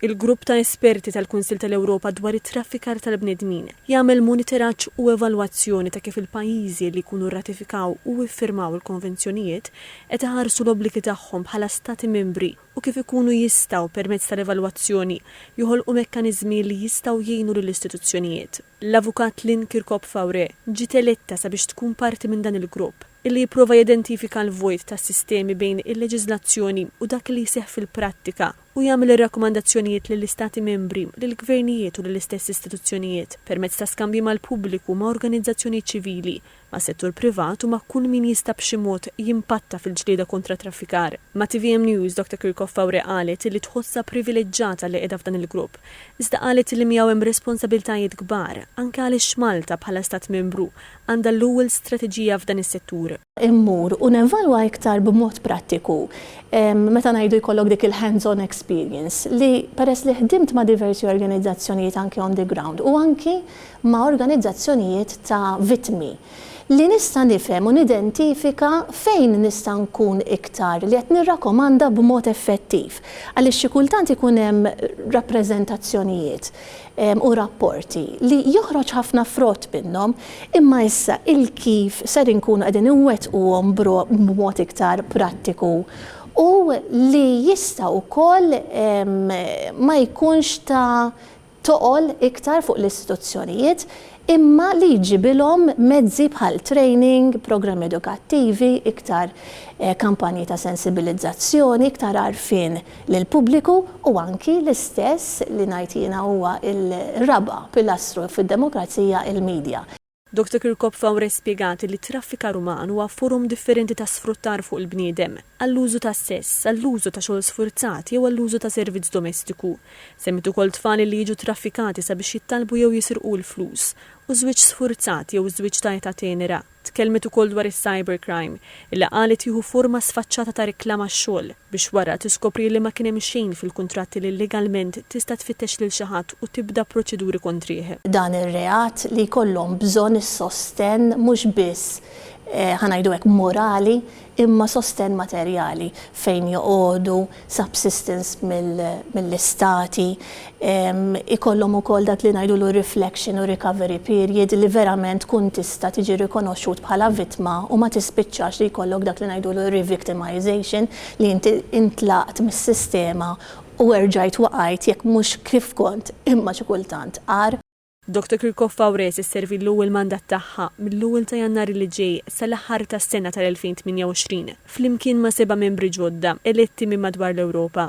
Il-grupp ta' esperti tal-Kunsil tal-Ewropa dwar it-traffikar tal-bnedmin jagħmel monitoraġġ u evalwazzjoni ta' kif il-pajjiżi li jkunu rratifikaw u iffirmaw il-konvenzjonijiet qed iħarsu l-obbligi tagħhom bħala stati membri u kif ikunu jistgħu permezz tal-evalwazzjoni joħolqu mekkaniżmi li jistgħu jgħinu lill-istituzzjonijiet. L-avukat Lynn Kirkhope-Faure ġiet eletta sabiex tkun parti minn dan il-grupp illi jipprova jidentifika l-vojt tas-sistemi bejn il-leġiżlazzjoni u dak li jseħħ fil-prattika u jagħmel ir-rakkomandazzjonijiet lill-istati membri, lill-gvernijiet u lill-istess istituzzjonijiet permezz ta' skambji mal-pubbliku ma' organizzazzjonijiet ċivili, ma' settur privat u ma' kull min jista' b'xi mod jimpatta fil-ġlieda kontra traffikar. Ma' TVM News Dr. Kirkhope-Faure qalet li tħossha privileġġjata li qiegħda f'dan il-grupp. Iżda qalet li miegħu hemm responsabiltajiet kbar anke għaliex Malta bħala stat membru għandha l-ewwel strateġija f'dan is-settur. Immur u nevalwa iktar b'mod prattiku. Meta ngħidu jkollok dik il-hands-on experience li peress li ħdimt ma' diversi organizzazzjonijiet anke on the ground u anki ma' organizzazzjonijiet ta' vittmi li nista' nifhem u nidentifika fejn nista' nkun iktar li qed nirrakkomanda b'mod effettiv għaliex xi kultant ikun hemm rappreżentazzjonijiet u rapporti li joħroġ ħafna frott minnhom imma issa il-kif ser inkunu qegħdin inwettquhom b'mod iktar prattiku u li jista' wkoll ma jkunx ta' toqol iktar fuq l-istituzzjonijiet imma li jġibilhom mezzi bħal training, programmi edukattivi, iktar kampanji ta' sensibilizzazzjoni, iktar għarfien lil pubbliku u anki l-istess li ngħid jiena huwa il-raba' pilastru fid-demokrazija il-medja. Dr. Kirkhope-Faure spjegat li traffikar uman huwa forum differenti ta' sfruttar fuq il-bniedem, għall-użu ta' sess, għall-użu ta' xogħol sfurzat jew għall-użu ta' servizz domestiku. Semmit ukoll tfal li jiġu traffikati sabiex jittalbu jew jisirqu l-flus u żwieġ sfurzat jew żwieġ ta' età tenera. Tkellmet ukoll dwar is-cybercrime illi qalet jieħu forma sfaċċata ta' riklama x-xogħol biex wara tiskopri li ma kien hemm xejn fil-kuntratti li legalment tista' tfittex lil xi ħadd u tibda proċeduri kontrih. Dan ir-reat li jkollhom bżonn is-sosten mhux biss ħanajdu hekk morali imma sosten materjali fejn joqogħdu subsistence mill-istati ikollhom ukoll dak li ngħidulu reflection u recovery period li verament tkun tista' tiġi rikonoxxut bħala vittma u ma tispiċċax li jkollok dak li ngħidulu revictimization li inti intlaqt mis-sistema u erġajt waqajt jekk mhux kif kont imma xi kultant qar. Dr. Kirkhope-Faure isservi l-ewwel mandat tagħha mill-ewwel ta' Jannar li ġej sal-aħħar tas-sena tal-2028 flimkien ma' 7 membri ġodda eletti minn madwar l-Ewropa.